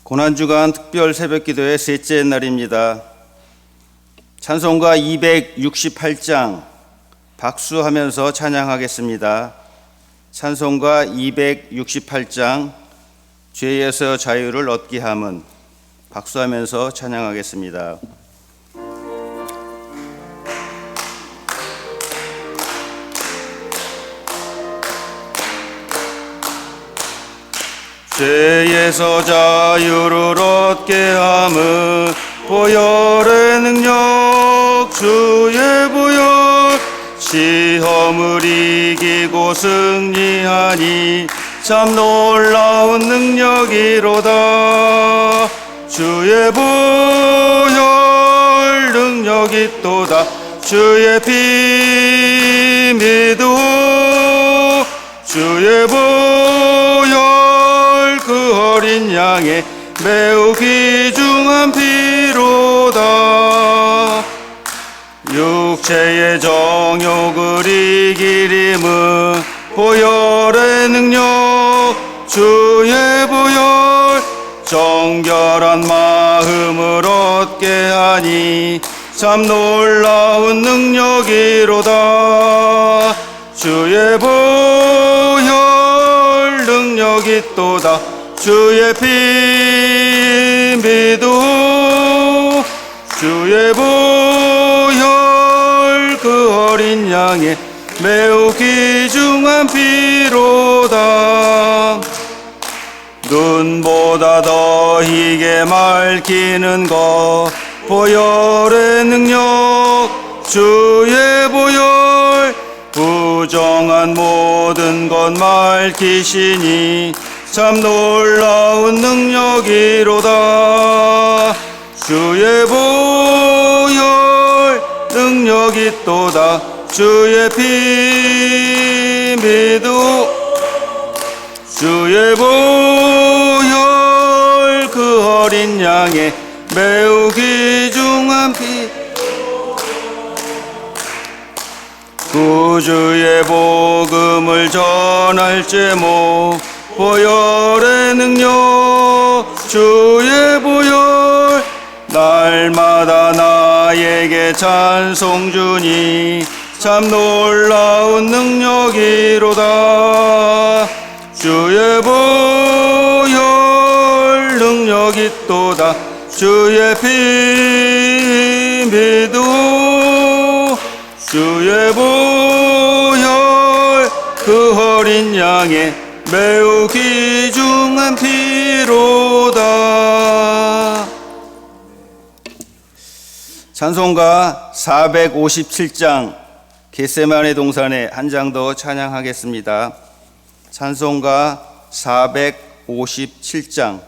고난주간 특별 새벽기도의 셋째 날입니다. 찬송가 268장 박수하면서 찬양하겠습니다. 찬송가 268장 죄에서 자유를 얻게 함은 박수하면서 찬양하겠습니다. 죄에서 자유를 얻게 함은 보혈의 능력 주의 보혈 시험을 이기고 승리하니 참 놀라운 능력이로다. 주의 보혈 능력이 있도다. 주의 피 믿어 주의 보혈 그 어린 양의 매우 귀중한 피로다. 육체의 정욕을 이기림은 보혈의 능력 주의 보혈 정결한 마음을 얻게 하니 참 놀라운 능력이로다. 주의 보혈 능력이 있도다. 주의 피 믿어 주의 보혈 그 어린 양의 매우 귀중한 피로다. 눈보다 더 희게 맑히는 것 보혈의 능력 주의 보혈 부정한 모든 것 맑히시니 참 놀라운 능력이로다. 주의 보혈 능력이 있도다. 주의 피 믿어 주의 보혈 그 어린 양의 매우 귀중한 피 구주의 복음을 전할 제목 보혈의 능력 주의 보혈 날마다 나에게 찬송 주니 참 놀라운 능력이로다. 주의 보혈 능력이 있도다. 주의 피 믿어 주의 보혈 그 어린 양의 매우 귀중한 피로다. 찬송가 457장 겟세마네 동산에 한 장 더 찬양하겠습니다. 찬송가 457장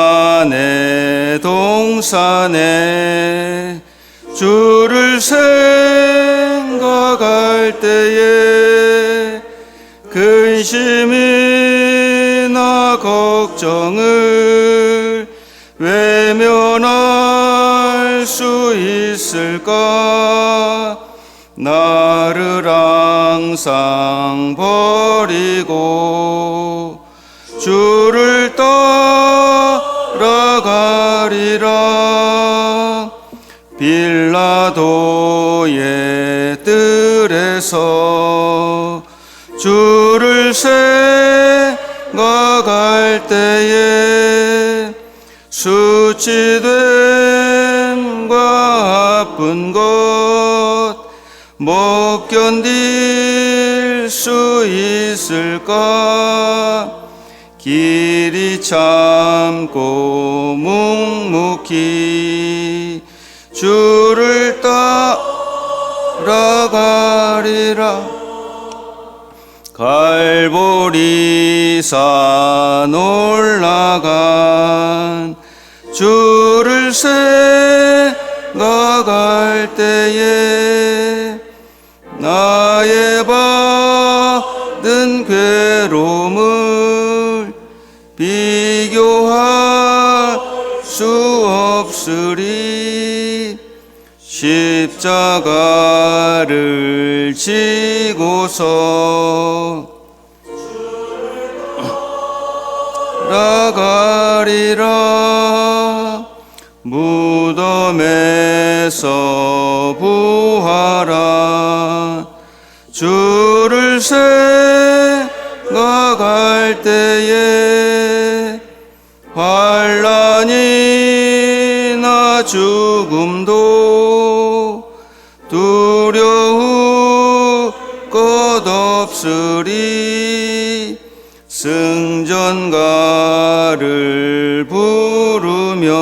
겟세마네 동산에 주를 생각할 때에 근심이나 걱정을 외면할 수 있을까? 나를 항상 버리고 주를 따라가리라. 빌라도의 뜰에서 주를 생각할 때에 수치됨과 아픈 것 못 견딜 수 있을까? 길이 참고 묵묵히 주를 따라가리라. 갈보리산 올라간 주를 생각할 때에 나의 받은 괴로움을 비교할 수 없어. 없으리 십자가를 지고서 나가리라 무덤에서 부활한 주를 생각할 때에 환난이나 죽음도 두려울 것 없으리 승전가를 부르며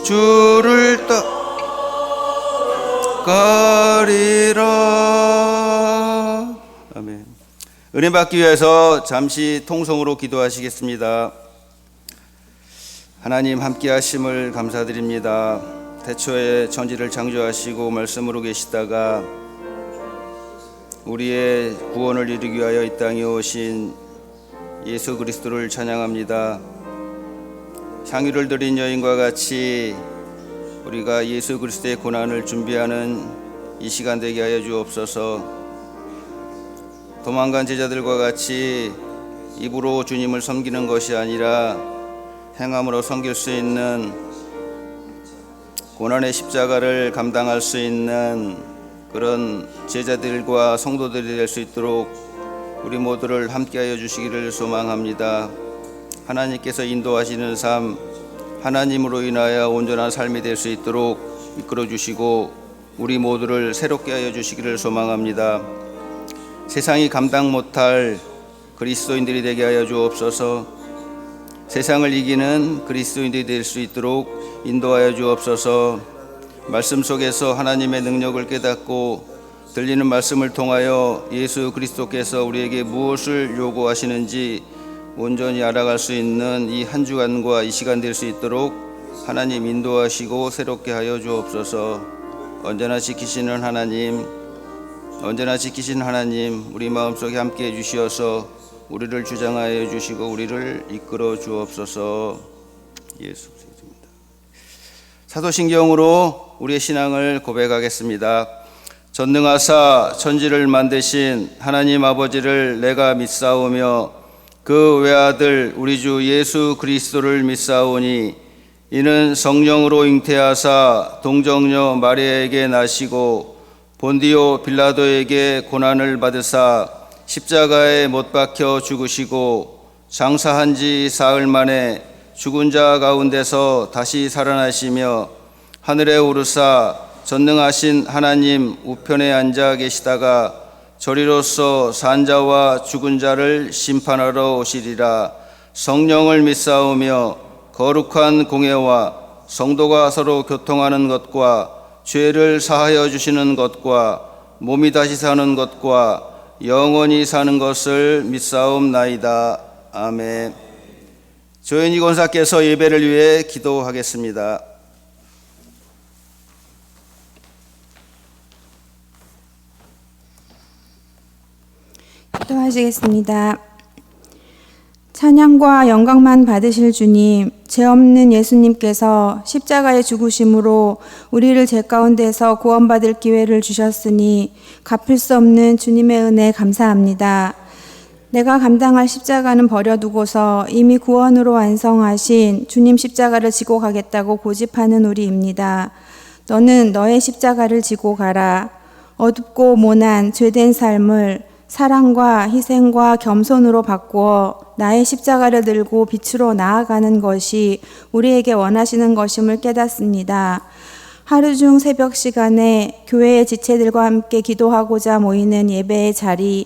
주를 따가리라. 아멘. 은혜 받기 위해서 잠시 통성으로 기도하시겠습니다. 하나님 함께 하심을 감사드립니다. 태초에 천지를 창조하시고 말씀으로 계시다가 우리의 구원을 이루기 위하여 이 땅에 오신 예수 그리스도를 찬양합니다. 향유를 드린 여인과 같이 우리가 예수 그리스도의 고난을 준비하는 이 시간 되게 하여 주옵소서. 도망간 제자들과 같이 입으로 주님을 섬기는 것이 아니라 행함으로 섬길 수 있는 고난의 십자가를 감당할 수 있는 그런 제자들과 성도들이 될 수 있도록 우리 모두를 함께하여 주시기를 소망합니다. 하나님께서 인도하시는 삶, 하나님으로 인하여 온전한 삶이 될 수 있도록 이끌어 주시고 우리 모두를 새롭게 하여 주시기를 소망합니다. 세상이 감당 못할 그리스도인들이 되게 하여 주옵소서. 세상을 이기는 그리스도인들이 될 수 있도록 인도하여 주옵소서. 말씀 속에서 하나님의 능력을 깨닫고 들리는 말씀을 통하여 예수 그리스도께서 우리에게 무엇을 요구하시는지 온전히 알아갈 수 있는 이 한 주간과 이 시간 될 수 있도록 하나님 인도하시고 새롭게 하여 주옵소서. 언제나 지키시는 하나님, 우리 마음속에 함께해 주시어서 우리를 주장하여 주시고 우리를 이끌어 주옵소서. 예수 그리스도입니다. 사도신경으로 우리의 신앙을 고백하겠습니다. 전능하사 천지를 만드신 하나님 아버지를 내가 믿사오며 그 외아들 우리 주 예수 그리스도를 믿사오니 이는 성령으로 잉태하사 동정녀 마리아에게 나시고 본디오 빌라도에게 고난을 받으사 십자가에 못 박혀 죽으시고 장사한 지 사흘 만에 죽은 자 가운데서 다시 살아나시며 하늘에 오르사 전능하신 하나님 우편에 앉아 계시다가 저리로서 산 자와 죽은 자를 심판하러 오시리라. 성령을 믿사오며 거룩한 공예와 성도가 서로 교통하는 것과 죄를 사하여 주시는 것과 몸이 다시 사는 것과 영원히 사는 것을 믿사옵나이다. 아멘. 조현희 권사께서 예배를 위해 기도하겠습니다. 기도하시겠습니다. 찬양과 영광만 받으실 주님, 죄 없는 예수님께서 십자가의 죽으심으로 우리를 죄 가운데서 구원받을 기회를 주셨으니 갚을 수 없는 주님의 은혜 감사합니다. 내가 감당할 십자가는 버려두고서 이미 구원으로 완성하신 주님 십자가를 지고 가겠다고 고집하는 우리입니다. 너는 너의 십자가를 지고 가라. 어둡고 모난 죄된 삶을 사랑과 희생과 겸손으로 바꾸어 나의 십자가를 들고 빛으로 나아가는 것이 우리에게 원하시는 것임을 깨닫습니다. 하루 중 새벽 시간에 교회의 지체들과 함께 기도하고자 모이는 예배의 자리,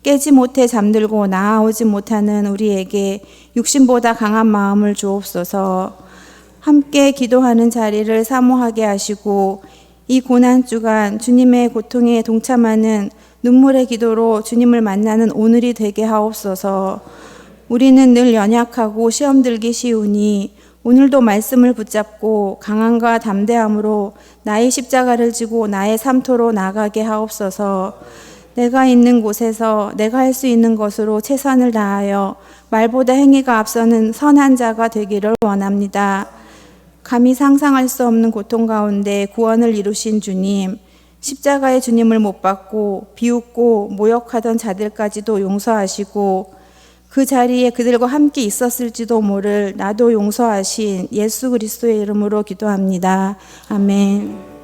깨지 못해 잠들고 나아오지 못하는 우리에게 육신보다 강한 마음을 주옵소서. 함께 기도하는 자리를 사모하게 하시고 이 고난주간 주님의 고통에 동참하는 눈물의 기도로 주님을 만나는 오늘이 되게 하옵소서. 우리는 늘 연약하고 시험 들기 쉬우니 오늘도 말씀을 붙잡고 강함과 담대함으로 나의 십자가를 지고 나의 삶토로 나가게 하옵소서. 내가 있는 곳에서 내가 할 수 있는 것으로 최선을 다하여 말보다 행위가 앞서는 선한 자가 되기를 원합니다. 감히 상상할 수 없는 고통 가운데 구원을 이루신 주님, 십자가의 주님을 못 받고 비웃고 모욕하던 자들까지도 용서하시고 그 자리에 그들과 함께 있었을지도 모를 나도 용서하신 예수 그리스도의 이름으로 기도합니다. 아멘.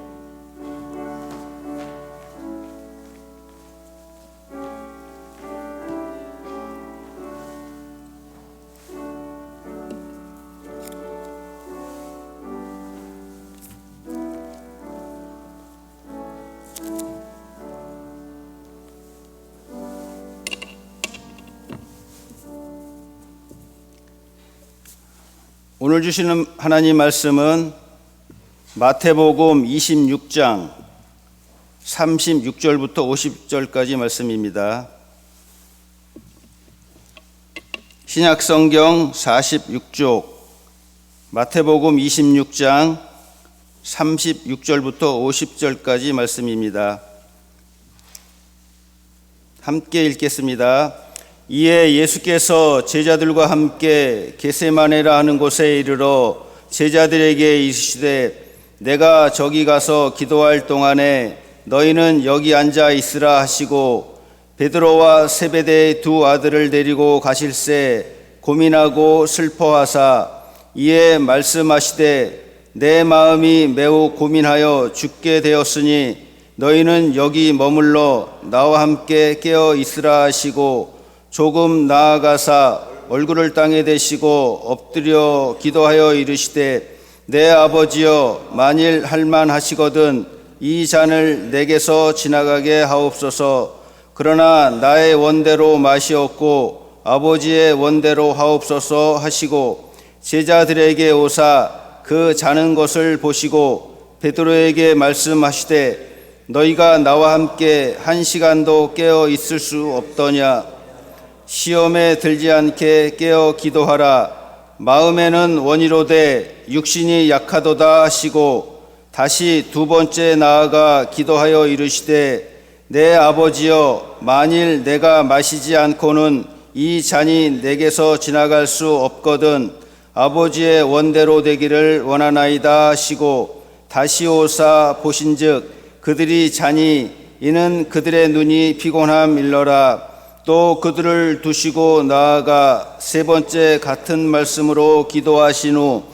오늘 주시는 하나님 말씀은 마태복음 26장 36절부터 50절까지 말씀입니다. 신약성경 46쪽 마태복음 26장 36절부터 50절까지 말씀입니다. 함께 읽겠습니다. 이에 예수께서 제자들과 함께 겟세마네라 하는 곳에 이르러 제자들에게 이르시되 내가 저기 가서 기도할 동안에 너희는 여기 앉아 있으라 하시고 베드로와 세베대의 두 아들을 데리고 가실새 고민하고 슬퍼하사 이에 말씀하시되 내 마음이 매우 고민하여 죽게 되었으니 너희는 여기 머물러 나와 함께 깨어 있으라 하시고 조금 나아가사 얼굴을 땅에 대시고 엎드려 기도하여 이르시되 내 아버지여 만일 할만하시거든 이 잔을 내게서 지나가게 하옵소서. 그러나 나의 원대로 마시옵고 아버지의 원대로 하옵소서 하시고 제자들에게 오사 그 자는 것을 보시고 베드로에게 말씀하시되 너희가 나와 함께 1시간도 깨어 있을 수 없더냐. 시험에 들지 않게 깨어 기도하라. 마음에는 원이로되 육신이 약하도다 하시고 다시 두 번째 나아가 기도하여 이르시되 내 아버지여 만일 내가 마시지 않고는 이 잔이 내게서 지나갈 수 없거든 아버지의 원대로 되기를 원하나이다 하시고 다시 오사 보신즉 그들이 자니 이는 그들의 눈이 피곤함 일러라. 또 그들을 두시고 나아가 세 번째 같은 말씀으로 기도하신 후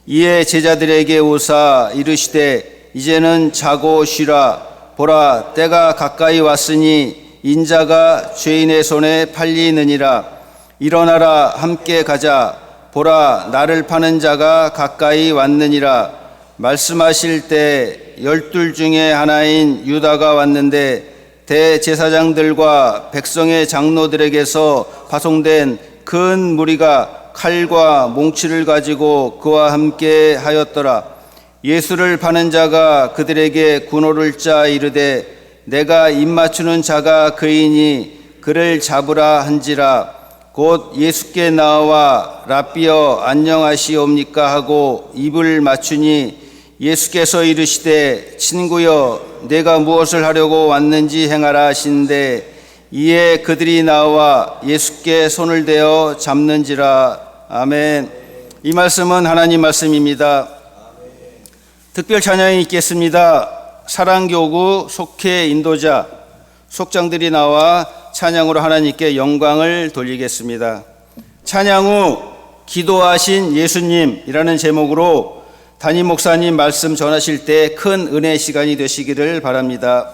이에 제자들에게 오사 이르시되 이제는 자고 쉬라. 보라 때가 가까이 왔으니 인자가 죄인의 손에 팔리느니라. 일어나라 함께 가자. 보라 나를 파는 자가 가까이 왔느니라. 말씀하실 때 12 중에 하나인 유다가 왔는데 대제사장들과 백성의 장로들에게서 파송된 큰 무리가 칼과 몽치를 가지고 그와 함께 하였더라. 예수를 파는 자가 그들에게 군호를 짜 이르되 내가 입맞추는 자가 그이니 그를 잡으라 한지라. 곧 예수께 나와 랍비여 안녕하시옵니까 하고 입을 맞추니 예수께서 이르시되 친구여 내가 무엇을 하려고 왔는지 행하라 하신대 이에 그들이 나와 예수께 손을 대어 잡는지라. 아멘. 이 말씀은 하나님 말씀입니다. 특별 찬양이 있겠습니다. 사랑교구 속회 인도자 속장들이 나와 찬양으로 하나님께 영광을 돌리겠습니다. 찬양 후 기도하신 예수님이라는 제목으로 담임 목사님 말씀 전하실 때 큰 은혜 시간이 되시기를 바랍니다.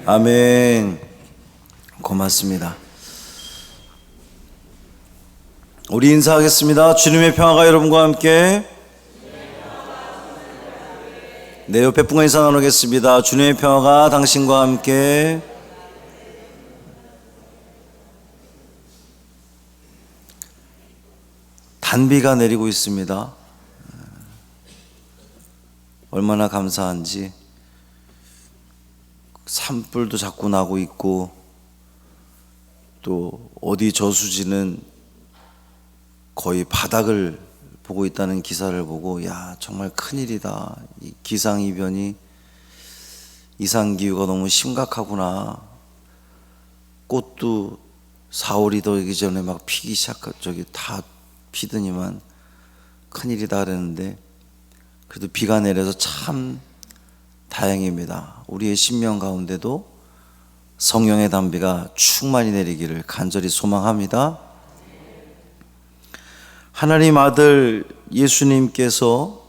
아멘. 고맙습니다. 우리 인사하겠습니다. 주님의 평화가 여러분과 함께. 내 옆에 분과 인사 나누겠습니다. 주님의 평화가 당신과 함께. 단비가 내리고 있습니다. 얼마나 감사한지. 산불도 자꾸 나고 있고, 또 어디 저수지는 거의 바닥을 보고 있다는 기사를 보고, 야, 정말 큰일이다. 이 기상이변이, 이상기후가 너무 심각하구나. 꽃도 4월이 되기 전에 막 피기 다 피더니만 큰일이다 그랬는데, 그래도 비가 내려서 참 다행입니다. 우리의 심령 가운데도 성령의 단비가 충만히 내리기를 간절히 소망합니다. 하나님 아들 예수님께서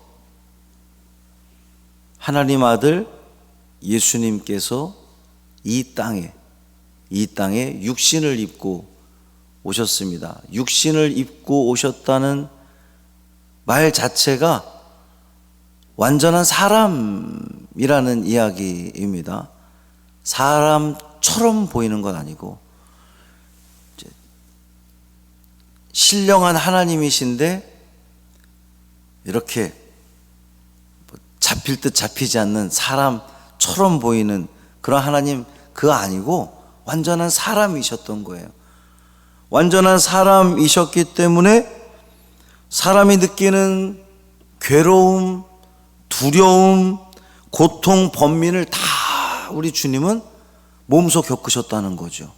이 땅에 육신을 입고 오셨습니다. 육신을 입고 오셨다는 말 자체가 완전한 사람이라는 이야기입니다. 사람처럼 보이는 건 아니고 신령한 하나님이신데 이렇게 잡힐 듯 잡히지 않는 사람처럼 보이는 그런 하나님, 그거 아니고 완전한 사람이셨던 거예요. 완전한 사람이셨기 때문에 사람이 느끼는 괴로움, 두려움, 고통, 번민을 다 우리 주님은 몸소 겪으셨다는 거죠.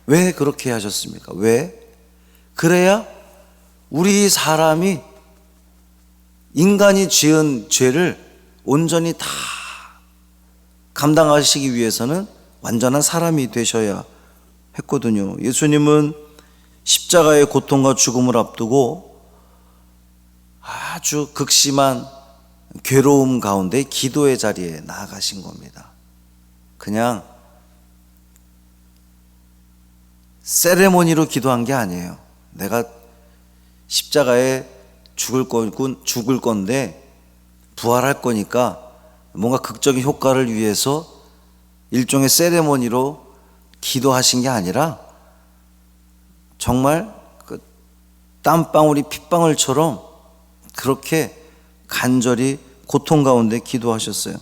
왜 그렇게 하셨습니까? 왜? 그래야 우리 사람이 인간이 지은 죄를 온전히 다 감당하시기 위해서는 완전한 사람이 되셔야 했거든요. 예수님은 십자가의 고통과 죽음을 앞두고 아주 극심한 괴로움 가운데 기도의 자리에 나아가신 겁니다. 그냥 세레모니로 기도한 게 아니에요. 내가 십자가에 죽을 건데 부활할 거니까 뭔가 극적인 효과를 위해서 일종의 세레모니로 기도하신 게 아니라 정말 그 땀방울이 핏방울처럼 그렇게 간절히 고통 가운데 기도하셨어요.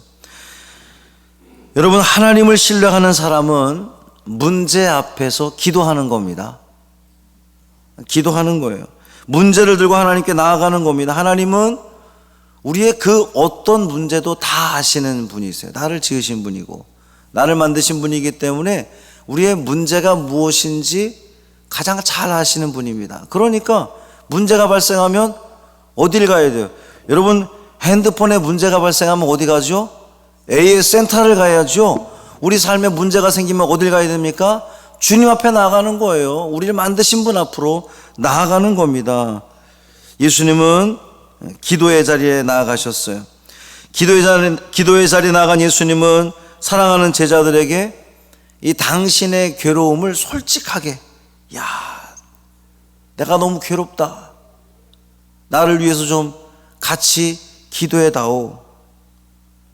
여러분, 하나님을 신뢰하는 사람은 문제 앞에서 기도하는 겁니다. 기도하는 거예요. 문제를 들고 하나님께 나아가는 겁니다. 하나님은 우리의 그 어떤 문제도 다 아시는 분이세요. 나를 지으신 분이고 나를 만드신 분이기 때문에 우리의 문제가 무엇인지 가장 잘 아시는 분입니다. 그러니까 문제가 발생하면 어딜 가야 돼요? 여러분, 핸드폰에 문제가 발생하면 어디 가죠? AS 센터를 가야죠. 우리 삶에 문제가 생기면 어딜 가야 됩니까? 주님 앞에 나아가는 거예요. 우리를 만드신 분 앞으로 나아가는 겁니다. 예수님은 기도의 자리에 나아가셨어요. 기도의 자리에 나아간 예수님은 사랑하는 제자들에게 이 당신의 괴로움을 솔직하게, 야, 내가 너무 괴롭다, 나를 위해서 좀 같이 기도해다오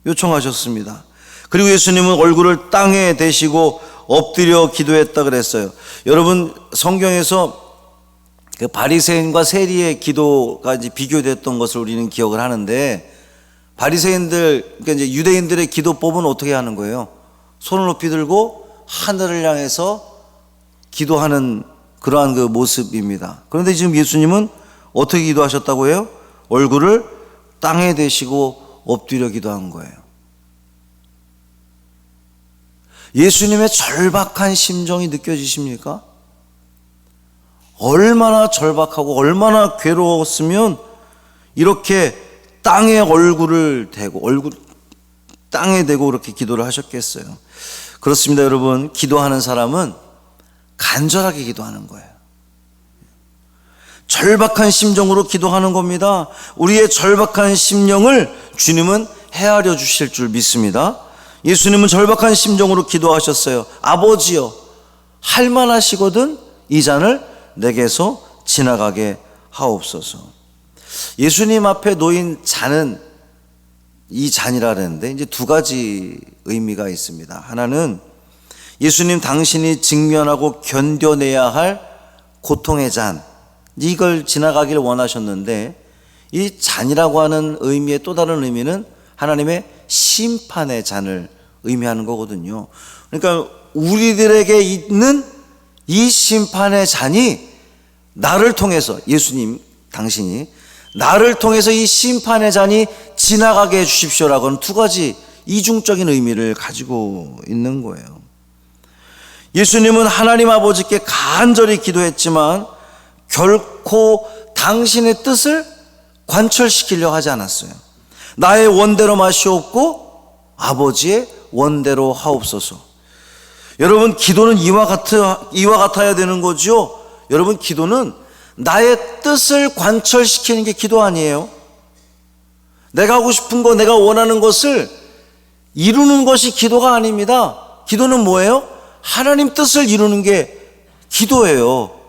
요청하셨습니다. 그리고 예수님은 얼굴을 땅에 대시고 엎드려 기도했다 그랬어요. 여러분, 성경에서 그 바리새인과 세리의 기도가 이제 비교됐던 것을 우리는 기억을 하는데, 바리새인들, 그러니까 이제 유대인들의 기도법은 어떻게 하는 거예요? 손을 높이 들고 하늘을 향해서 기도하는 그러한 그 모습입니다. 그런데 지금 예수님은 어떻게 기도하셨다고 해요? 얼굴을 땅에 대시고 엎드려 기도한 거예요. 예수님의 절박한 심정이 느껴지십니까? 얼마나 절박하고 얼마나 괴로웠으면 이렇게 땅에 얼굴을 대고 땅에 대고 이렇게 기도를 하셨겠어요. 그렇습니다, 여러분. 기도하는 사람은 간절하게 기도하는 거예요. 절박한 심정으로 기도하는 겁니다. 우리의 절박한 심령을 주님은 헤아려 주실 줄 믿습니다. 예수님은 절박한 심정으로 기도하셨어요. 아버지여, 할만하시거든 이 잔을 내게서 지나가게 하옵소서. 예수님 앞에 놓인 잔은, 이 잔이라 그랬는데 이제 두 가지 의미가 있습니다. 하나는 예수님 당신이 직면하고 견뎌내야 할 고통의 잔, 이걸 지나가기를 원하셨는데, 이 잔이라고 하는 의미의 또 다른 의미는 하나님의 심판의 잔을 의미하는 거거든요. 그러니까 우리들에게 있는 이 심판의 잔이 나를 통해서, 예수님 당신이 나를 통해서 이 심판의 잔이 지나가게 해주십시오라고 하는 두 가지 이중적인 의미를 가지고 있는 거예요. 예수님은 하나님 아버지께 간절히 기도했지만 결코 당신의 뜻을 관철시키려 하지 않았어요. 나의 원대로 마시옵고 아버지의 원대로 하옵소서. 여러분, 기도는 이와 같아야 되는 거죠. 여러분, 기도는 나의 뜻을 관철시키는 게 기도 아니에요. 내가 하고 싶은 거, 내가 원하는 것을 이루는 것이 기도가 아닙니다. 기도는 뭐예요? 하나님 뜻을 이루는 게 기도예요.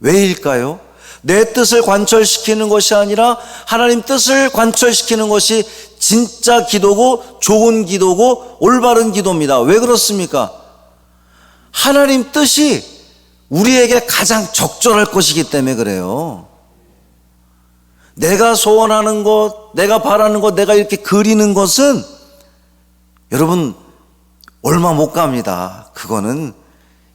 왜일까요? 내 뜻을 관철시키는 것이 아니라 하나님 뜻을 관철시키는 것이 진짜 기도고 좋은 기도고 올바른 기도입니다. 왜 그렇습니까? 하나님 뜻이 우리에게 가장 적절할 것이기 때문에 그래요. 내가 소원하는 것, 내가 바라는 것, 내가 이렇게 그리는 것은 여러분 얼마 못 갑니다. 그거는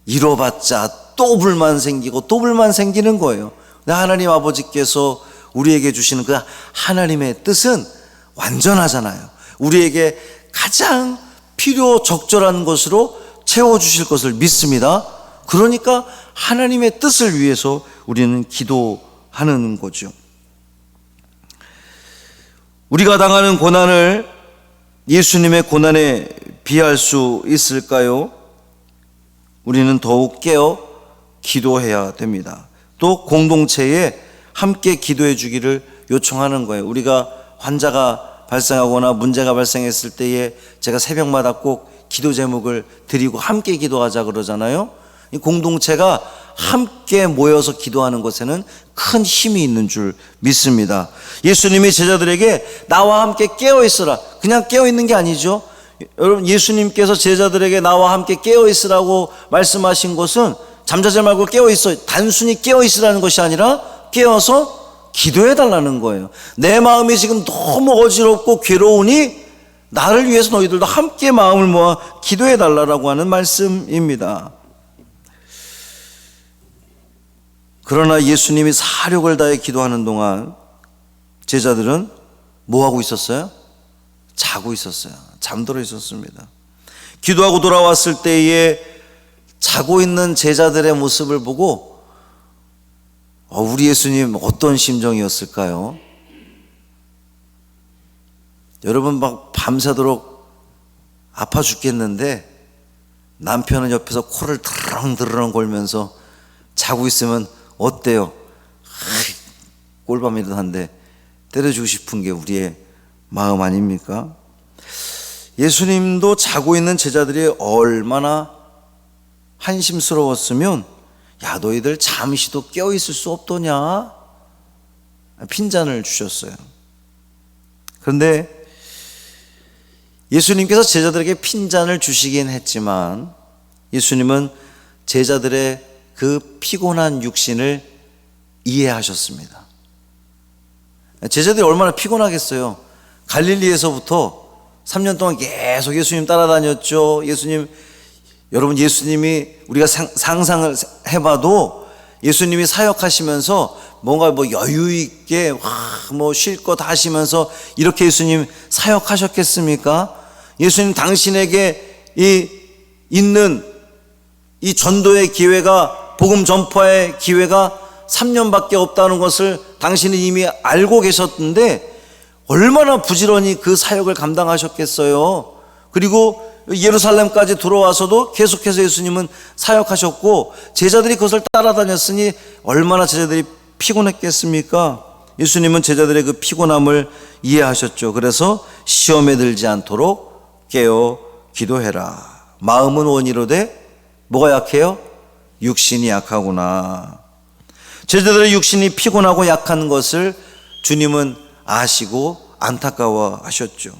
이뤄봤자 또 불만 생기고 또 불만 생기는 거예요. 하나님 아버지께서 우리에게 주시는 그 하나님의 뜻은 완전하잖아요. 우리에게 가장 필요 적절한 것으로 채워주실 것을 믿습니다. 그러니까 하나님의 뜻을 위해서 우리는 기도하는 거죠. 우리가 당하는 고난을 예수님의 고난에 비할 수 있을까요? 우리는 더욱 깨어 기도해야 됩니다. 또 공동체에 함께 기도해 주기를 요청하는 거예요. 우리가 환자가 발생하거나 문제가 발생했을 때에 제가 새벽마다 꼭 기도 제목을 드리고 함께 기도하자 그러잖아요. 이 공동체가 함께 모여서 기도하는 것에는 큰 힘이 있는 줄 믿습니다. 예수님이 제자들에게 나와 함께 깨어 있으라, 그냥 깨어 있는 게 아니죠. 여러분, 예수님께서 제자들에게 나와 함께 깨어 있으라고 말씀하신 것은 잠자지 말고 깨어 있어, 단순히 깨어 있으라는 것이 아니라 깨어서 기도해 달라는 거예요. 내 마음이 지금 너무 어지럽고 괴로우니 나를 위해서 너희들도 함께 마음을 모아 기도해 달라고 하는 말씀입니다. 그러나 예수님이 사력을 다해 기도하는 동안 제자들은 뭐 하고 있었어요? 자고 있었어요. 잠들어 있었습니다. 기도하고 돌아왔을 때에 자고 있는 제자들의 모습을 보고 우리 예수님 어떤 심정이었을까요? 여러분, 막 밤새도록 아파 죽겠는데 남편은 옆에서 코를 드렁드렁 골면서 자고 있으면 어때요? 꼴밤이라도 한데 때려주고 싶은 게 우리의 마음 아닙니까? 예수님도 자고 있는 제자들이 얼마나 한심스러웠으면 야, 너희들 잠시도 깨어있을 수 없더냐? 핀잔을 주셨어요. 그런데 예수님께서 제자들에게 핀잔을 주시긴 했지만 예수님은 제자들의 그 피곤한 육신을 이해하셨습니다. 제자들이 얼마나 피곤하겠어요. 갈릴리에서부터 3년 동안 계속 예수님 따라다녔죠. 여러분, 예수님이 우리가 상상을 해봐도 예수님이 사역하시면서 뭔가 여유 있게 쉴 것 하시면서 이렇게 예수님 사역하셨겠습니까? 예수님 당신에게 있는 이 전도의 기회가, 복음 전파의 기회가 3년밖에 없다는 것을 당신이 이미 알고 계셨는데 얼마나 부지런히 그 사역을 감당하셨겠어요. 그리고 예루살렘까지 들어와서도 계속해서 예수님은 사역하셨고 제자들이 그것을 따라다녔으니 얼마나 제자들이 피곤했겠습니까? 예수님은 제자들의 그 피곤함을 이해하셨죠. 그래서 시험에 들지 않도록 깨어 기도해라. 마음은 원이로되 뭐가 약해요? 육신이 약하구나. 제자들의 육신이 피곤하고 약한 것을 주님은 아시고 안타까워 하셨죠.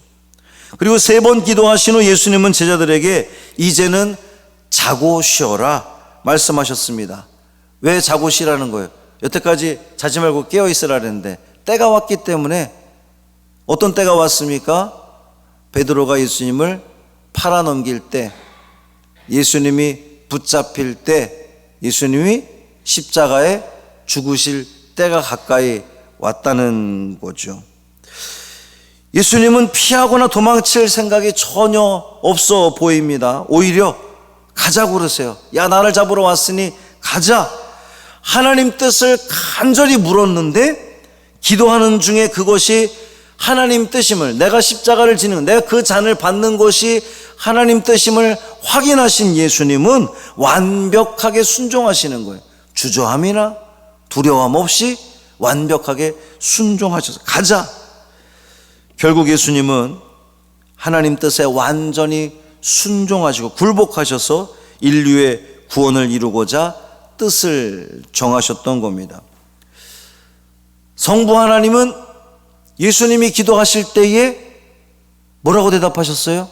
그리고 3번 기도하신 후 예수님은 제자들에게 이제는 자고 쉬어라 말씀하셨습니다. 왜 자고 쉬라는 거예요? 여태까지 자지 말고 깨어 있으라 그랬는데 때가 왔기 때문에. 어떤 때가 왔습니까? 베드로가 예수님을 팔아넘길 때, 예수님이 붙잡힐 때, 예수님이 십자가에 죽으실 때가 가까이 왔다는 거죠. 예수님은 피하거나 도망칠 생각이 전혀 없어 보입니다. 오히려 가자고 그러세요. 야, 나를 잡으러 왔으니 가자. 하나님 뜻을 간절히 물었는데 기도하는 중에 그것이 하나님 뜻임을, 내가 십자가를 지는, 내가 그 잔을 받는 것이 하나님 뜻임을 확인하신 예수님은 완벽하게 순종하시는 거예요. 주저함이나 두려움 없이 완벽하게 순종하셔서 가자. 결국 예수님은 하나님 뜻에 완전히 순종하시고 굴복하셔서 인류의 구원을 이루고자 뜻을 정하셨던 겁니다. 성부 하나님은 예수님이 기도하실 때에 뭐라고 대답하셨어요?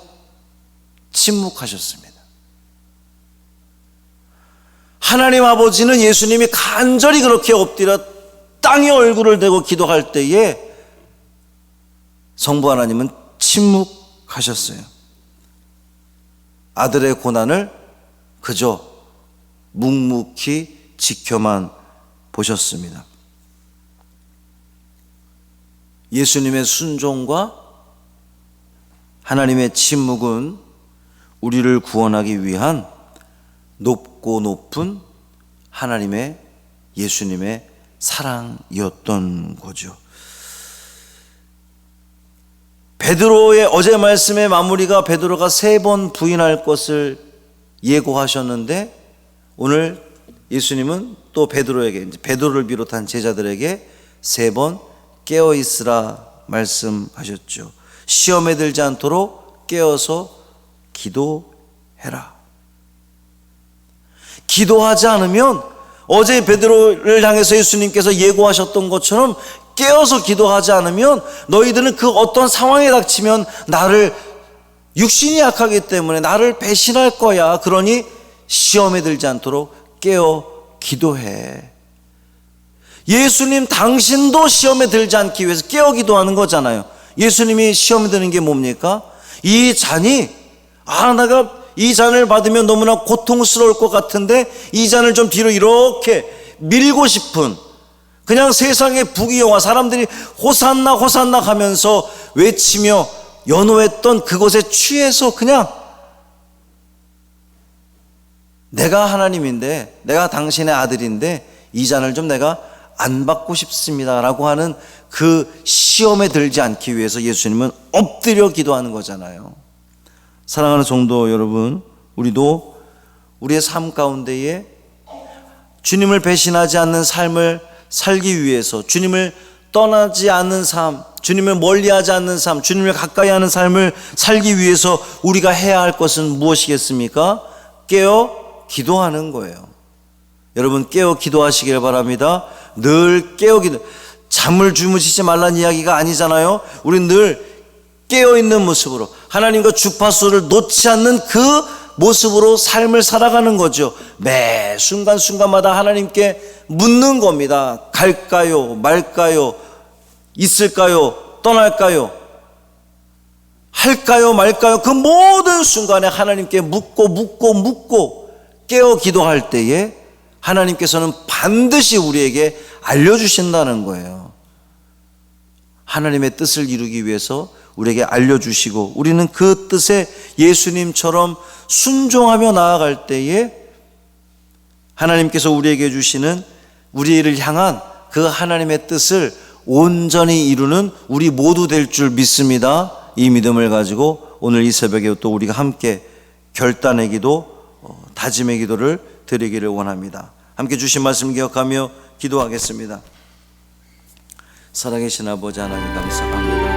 침묵하셨습니다. 하나님 아버지는 예수님이 간절히 그렇게 엎드려 땅에 얼굴을 대고 기도할 때에 성부 하나님은 침묵하셨어요. 아들의 고난을 그저 묵묵히 지켜만 보셨습니다. 예수님의 순종과 하나님의 침묵은 우리를 구원하기 위한 높고 높은 하나님의, 예수님의 사랑이었던 거죠. 베드로의 어제 말씀의 마무리가 베드로가 3번 부인할 것을 예고하셨는데, 오늘 예수님은 또 베드로에게, 베드로를 비롯한 제자들에게 3번 깨어 있으라 말씀하셨죠. 시험에 들지 않도록 깨어서 기도해라. 기도하지 않으면 어제 베드로를 향해서 예수님께서 예고하셨던 것처럼 깨어서 기도하지 않으면 너희들은 그 어떤 상황에 닥치면 나를, 육신이 약하기 때문에 나를 배신할 거야. 그러니 시험에 들지 않도록 깨어 기도해. 예수님 당신도 시험에 들지 않기 위해서 깨어 기도하는 거잖아요. 예수님이 시험에 드는 게 뭡니까? 이 잔이, 내가 이 잔을 받으면 너무나 고통스러울 것 같은데 이 잔을 좀 뒤로 이렇게 밀고 싶은, 그냥 세상의 부귀영화, 사람들이 호산나 호산나 하면서 외치며 연호했던 그것에 취해서 그냥 내가 하나님인데, 내가 당신의 아들인데 이 잔을 좀 내가 안 받고 싶습니다 라고 하는 그 시험에 들지 않기 위해서 예수님은 엎드려 기도하는 거잖아요. 사랑하는 성도 여러분, 우리도 우리의 삶 가운데에 주님을 배신하지 않는 삶을 살기 위해서, 주님을 떠나지 않는 삶, 주님을 멀리하지 않는 삶, 주님을 가까이 하는 삶을 살기 위해서 우리가 해야 할 것은 무엇이겠습니까? 깨어 기도하는 거예요. 여러분, 깨어 기도하시길 바랍니다. 늘 깨어 기도, 잠을 주무시지 말라는 이야기가 아니잖아요. 우린 늘 깨어있는 모습으로 하나님과 주파수를 놓지 않는 그 모습으로 삶을 살아가는 거죠. 매 순간순간마다 하나님께 묻는 겁니다. 갈까요? 말까요? 있을까요? 떠날까요? 할까요? 말까요? 그 모든 순간에 하나님께 묻고 깨어 기도할 때에 하나님께서는 반드시 우리에게 알려주신다는 거예요. 하나님의 뜻을 이루기 위해서 우리에게 알려주시고, 우리는 그 뜻에 예수님처럼 순종하며 나아갈 때에 하나님께서 우리에게 주시는, 우리를 향한 그 하나님의 뜻을 온전히 이루는 우리 모두 될 줄 믿습니다. 이 믿음을 가지고 오늘 이 새벽에 또 우리가 함께 결단의 기도, 다짐의 기도를 드리기를 원합니다. 함께 주신 말씀 기억하며 기도하겠습니다. 살아계신 아버지 하나님 감사합니다.